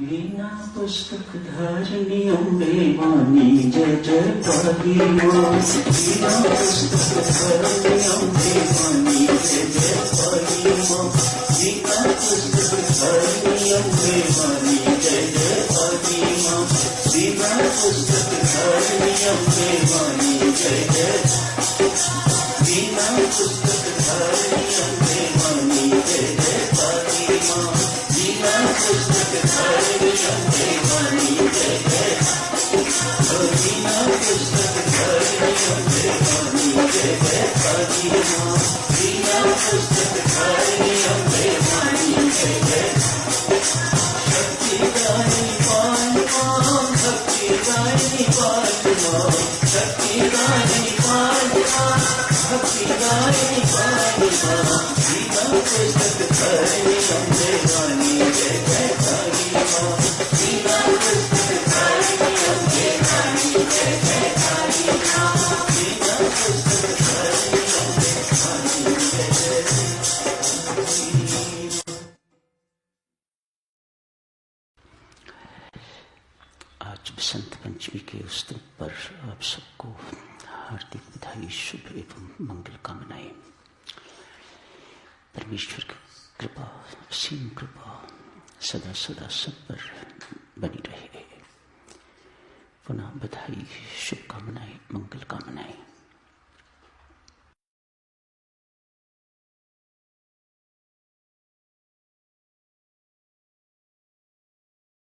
वीणा पुस्तक धारिणी अम्बे वाणी जय जय काली माँ। वीणा पुस्तक धारिणी अम्बे वाणी जय जय काली माँ। वीणा पुस्तक धारिणी अम्बे वाणी जय जय काली माँ। वीणा पुस्तक धारिणी अम्बे वाणी जय जय। वीणा पुस्तक धारिणी अम्बे वाणी जय जय काली माँ। वीणा पुस्तक धारिणी अम्बे वाणी जय जय। वीणा पुस्तक धारिणी अम्बे वाणी जय जय काली माँ। वीणा पुस्तक धारिणी अम्बे वाणी जय जय। शक्ति दायिनी पाल माँ, भक्ति दायिनी पाल माँ। शक्ति दायिनी पाल माँ, भक्ति दायिनी पाल माँ। वीणा पुस्तक धारिणी अम्बे वाणी जय जय काली माँ। वीणा पुस्तक धारिणी अम्बे वाणी जय जय काली माँ। वीणा पुस्तक धारिणी अम्बे वाणी जय जय। आज बसंत पंचमी के उस दिन पर आप सबको हार्दिक बधाई, शुभ एवं मंगल कामनाएं। परमेश्वर की कृपा, असीम कृपा सदा सदा सब पर बनी रहे। पुनः बधाई, शुभकामनाएं, मंगल कामनाएं।